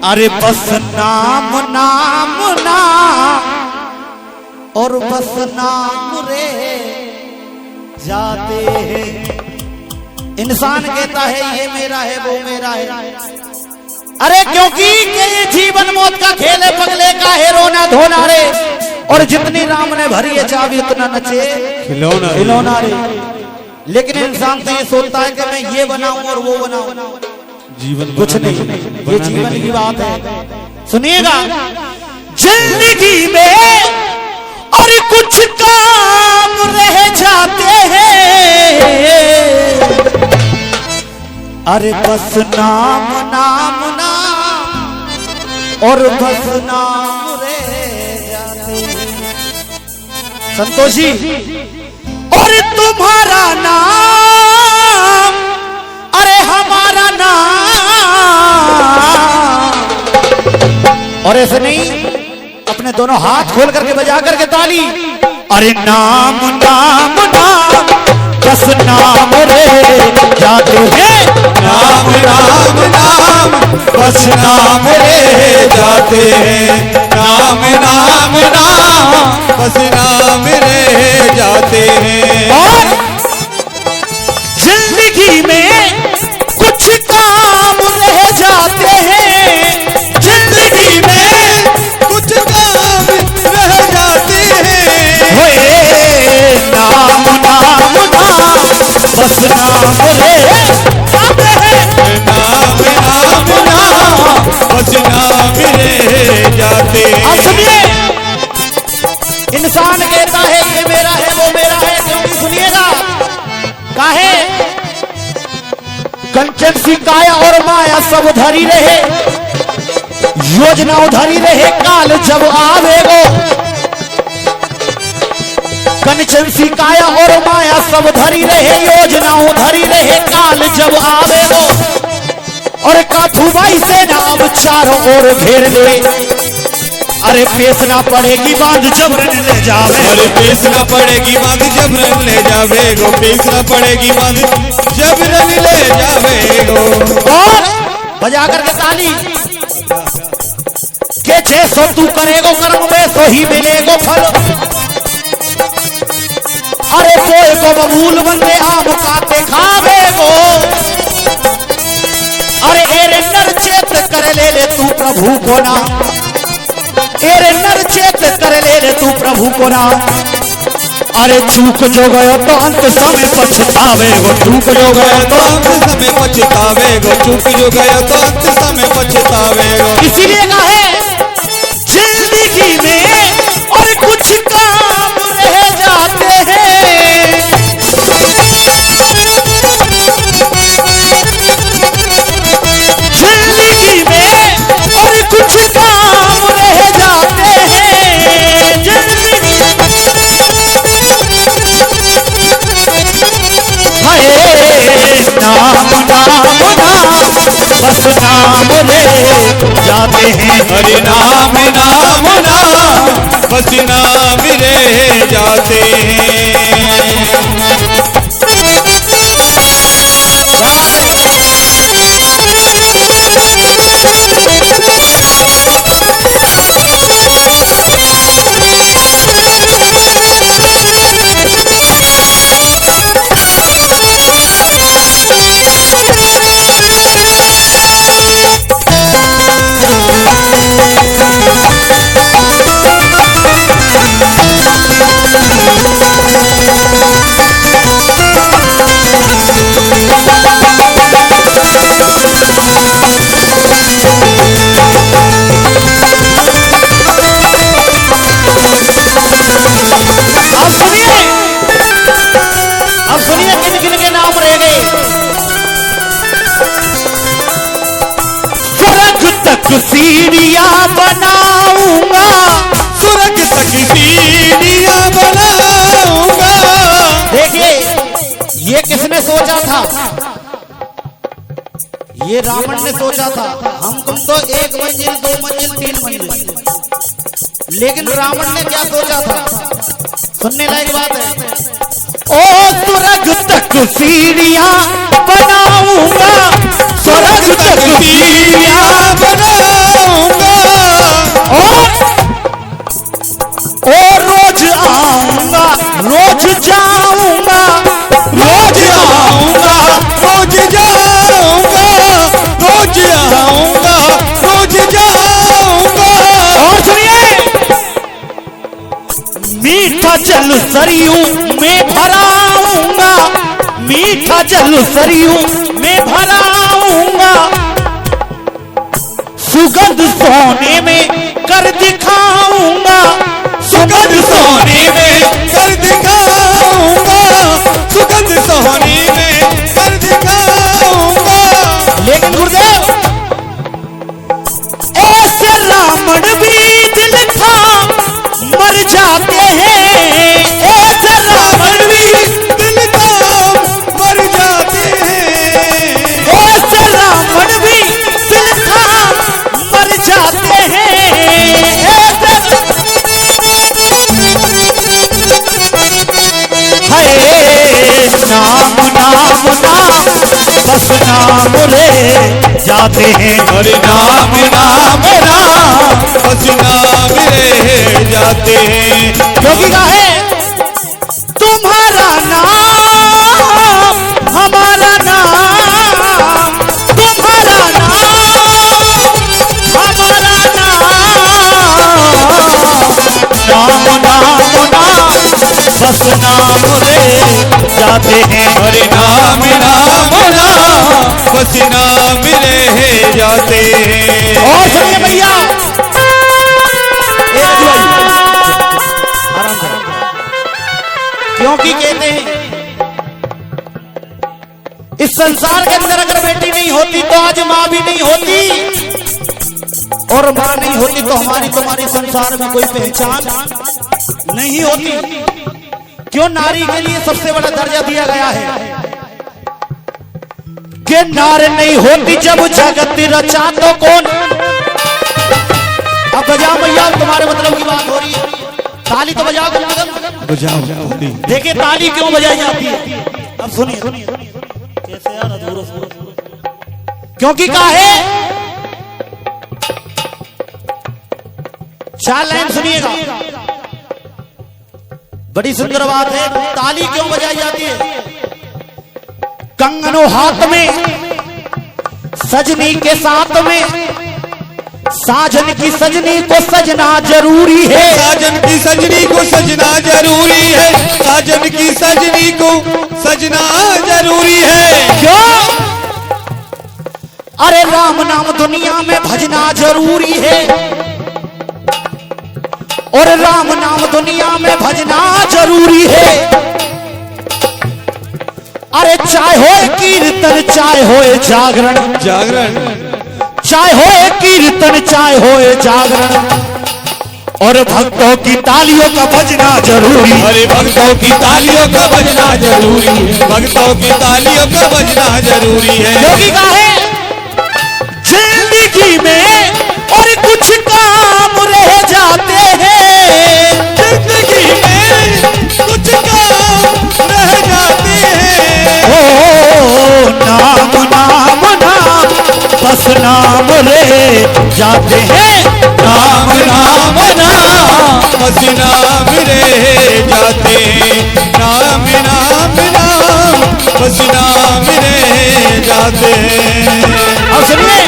अरे बस नाम नाम नाम और बस नाम रे जाते हैं। इंसान कहता है ये मेरा है वो मेरा है, अरे क्योंकि ये जीवन मौत का खेल है, पगले का है रोना धोना रे। और जितनी राम ने भरी है चाबी उतना नचे खिलौना खिलौना रे। लेकिन इंसान तो ये सोचता है कि मैं ये बनाऊं और वो बनाऊं, जीवन कुछ नहीं, ये जीवन की बात है। सुनिएगा, जिंदगी में और कुछ काम रह जाते हैं, अरे बस नाम नाम नाम और बस नाम रह जाते हैं। संतोष जी, और तुम्हारा नाम अरे हमारा नाम, और ऐसे नहीं, अपने दोनों हाथ खोल करके बजा करके ताली। अरे नाम नाम नाम बस नाम रे जाते हैं, नाम नाम नाम बस नाम रे जाते हैं, नाम नाम नाम बस नाम रे जाते हैं। और जिंदगी में कुछ काम रह जाते हैं, जिंदगी में कुछ काम रह जाते हैं। होए नाम नाम नाम बस नाम रे जाते हैं, नाम नाम नाम बस नाम रे जाते हैं। अब सुनिए, इंसान कहता है ये मेरा है वो मेरा है, क्योंकि सुनिएगा काहे कंचन सी काया और माया सब धरी रहे, योजना उधरी रहे काल जब आवेगो। कंचन सी काया और माया सब धरी रहे, योजना उधरी रहे काल जब आवेगो। और काठुबाई से नाम चारों ओर घेर ले, अरे पेशना पड़ेगी बांध जबरन ले जावे, अरे पेशना पड़ेगी बांध जबरन ले जावे गो, पेशना पड़ेगी बांध जबरन ले जावे गो। और बजा करके ताली के 600 तू करेगो कर्म में सो ही मिलेगो फल। अरे कोई को बबूल बंदे आम काटे खावेगो, अरे एरे नर चेत कर ले तू प्रभु को ना, एरे नर चेत कर ले तू प्रभु को ना। अरे चूक जो गयो तो अंत समय पछतावेगो, चूक जो गयो तो अंत समय पछतावेगो, चूक जो गयो तो अंत समय पछतावेगो। इसीलिए कहे जिंदगी में और कुछ काम रह जाते हैं, जिंदगी में और कुछ काम रह जाते हैं, जिंदगी हाय नाम नाम नाम बस नाम रे जाते हैं, हरि नाम नाम नाम बस नाम रे जाते हैं। अब सुनिए किन किन के नाम रह गए। स्वर्ग तक सीढ़ियां बनाऊंगा, स्वर्ग तक सीढ़ियां बनाऊंगा। देखिए ये किसने सोचा था, ये रावण ने सोचा था। हम तुम तो 1 मंजिल 2 मंजिल 3 मंजिल, लेकिन रावण ने क्या सोचा था, सुनने लायक बात है। ओ स्वर्ग तक सीढ़ियां बनाऊंगा, स्वर्ग तक पीलिया बनाऊंगा और रोज आऊंगा रोज जाऊंगा रोज आऊंगा रोज जाऊंगा रोज आऊंगा रोज जाऊंगा। और सुनिए, मीठा जल सरयू में भराऊंगा, मीठा जल सरयू में भराऊंगा, सुगंध सोने में कर दिखाऊंगा, सुगंध सोने में कर दिखाऊंगा, सुगंध सोने में कर दिखाऊंगा। लेकिन गुरुदेव ऐसे रावण भी दिल था मर जाते हैं, ऐसे रावण भी दिल था मर जाते हैं, ऐसे रावण भी दिल था मर जाते हैं, ऐसे है नाम नाम नाम बस नाम ले जाते हैं, हरे नाम नाम नाम बस नाम ले जाते हैं। क्योंकि क्या है तुम्हारा नाम हमारा नाम, तुम्हारा नाम हमारा नाम, नाम नाम नाम बस नाम ले जाते हैं, हरे नाम नाम नाम बस नाम ले जाते हैं। और सुनिए भैया, आराम से, क्योंकि कहते हैं इस संसार के अंदर अगर बेटी नहीं होती तो आज माँ भी नहीं होती, और माँ नहीं होती तो हमारी तुम्हारी संसार में कोई पहचान नहीं होती। क्यों नारी के लिए सबसे बड़ा दर्जा दिया गया है कि नार नहीं होती जब जगत रचा तो कौन। अब बजाओ भैया, तुम्हारे मतलब की बात हो रही है, ताली तो बजाओ, बजाओ देखिए ताली क्यों बजाई जाती है। अब सुनिए कैसे यार अधूरा, क्योंकि क्या है, 4 लाइन सुनिएगा, बड़ी सुंदर बात है। ताली क्यों बजाई जाती है? कंगनों हाथ में सजनी के साथ में, साजन की सजनी को सजना जरूरी है, साजन की सजनी को सजना जरूरी है, साजन की सजनी को सजना जरूरी है। क्यों? अरे राम नाम दुनिया में भजना जरूरी है, और राम नाम दुनिया में भजना जरूरी है। अरे चाहे हो कीर्तन चाहे हो जागरण, जागरण चाहे हो कीर्तन चाहे हो जागरण, और भक्तों की तालियों का बजना जरूरी। अरे भक्तों की तालियों का बजना जरूरी है, भक्तों की तालियों का बजना जरूरी है। क्योंकि क्या है जिंदगी में और कुछ काम रह जाते हैं, जिंदगी में कुछ काम रह जाते हैं। ओ नाम नाम नाम बस नाम ले जाते हैं, नाम नाम नाम बस नाम ले जाते हैं, नाम नाम नाम बस नाम ले जाते हैं। अब सुनिए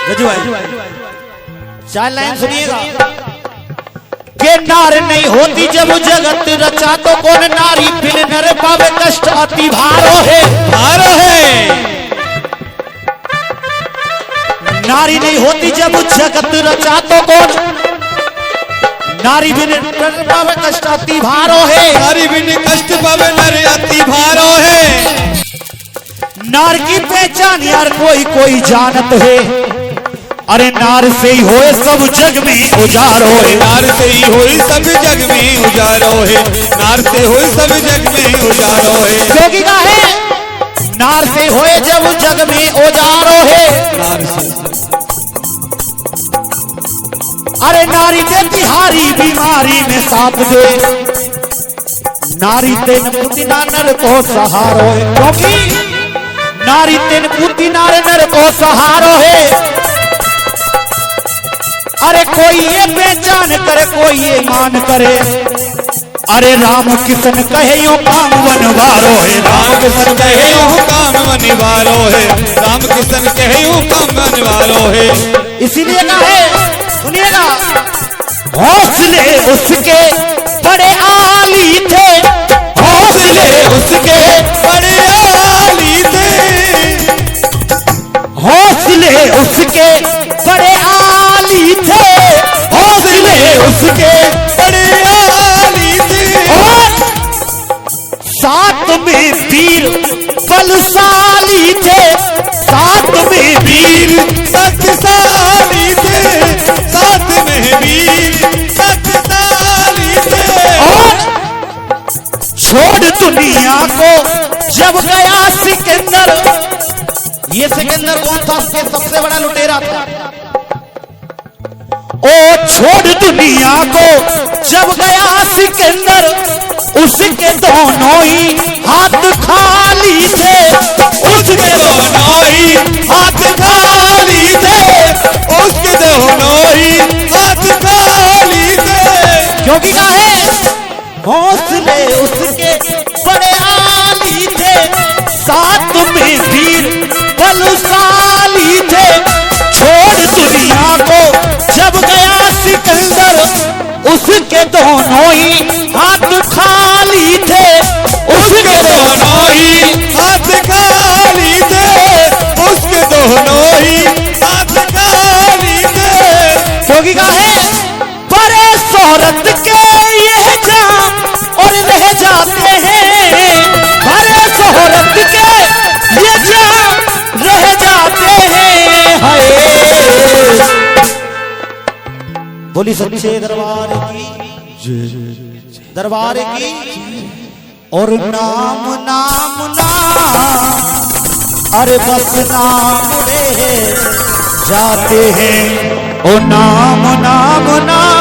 गजू भाई, 4 लाइन सुनिएगा कि नार नहीं होती जब जगत रचा तो कौन, नारी बिन नर पावे कष्ट अति भारो है, भारो है। नारी नहीं होती जब जगत रचा तो कौन, नारी बिन नर पावे कष्ट अति भारो है, नारी बिन कष्ट पावे नर अति भारो है। नार की पहचान यार कोई कोई जानत है, अरे नार से ही होए सब जग में उजारो है, नार से ही होई सब जग में उजारो है, नार से होई सब जग में उजारो है। क्योंकि क्या है नार से होए जब जग में उजारो है, नार से अरे नारी ते तिहारी बीमारी में साथ दे, नारी ते नर को सहारो है। क्योंकि नारी तिन कूती नारे नर को सहारो है। अरे कोई ये पहचान करे कोई ये मान करे। अरे राम किशन कहे यो काम बनवारो है। राम किशन कहे यूं काम बनवारो है। राम किशन कहे यूं काम बनवारो है। इसीलिए कहे सुनिएगा, हौसले उसके बड़े आली थे। हौसले उसके बड़े आली थे। हौसले उसके बड़े आली थे। हौसले उसके बड़े आली थे। और साथ में वीर बलशाली थे। साथ में वीर शक्तिशाली थे। साथ में वीर शक्तिशाली थे। और छोड़ दुनिया को जब गया सिकंदर। ये सिकंदर कौन था? उसके सबसे बड़ा लुटेरा था। ओ छोड़ दुनिया को जब गया सिकंदर, उसके दोनों ही हाथ खाली थे। उसके दोनों ही हाथ खाली थे। उसके दोनों ही हाथ खाली थे। क्योंकि क्या है, हौसले उसके बड़े आली थे। साथ में वीर बलशाली थे। छोड़ दुनिया को जब गया सिकंदर, उसके दोनों ही हाथ खाली थे। उसके दोनों ही हाथ खाली थे। उसके दोनों ही हाथ खाली थे। क्योंकि क्या है, बड़े शोहरत के ये जहां और रह जाते हैं। बड़े शोहरत के ये जहां रह जाते हैं। हाय बोली सच्चे दरबार की, दरबार की। और नाम नाम नाम, अरे बस नाम रे जाते हैं। ओ नाम नाम नाम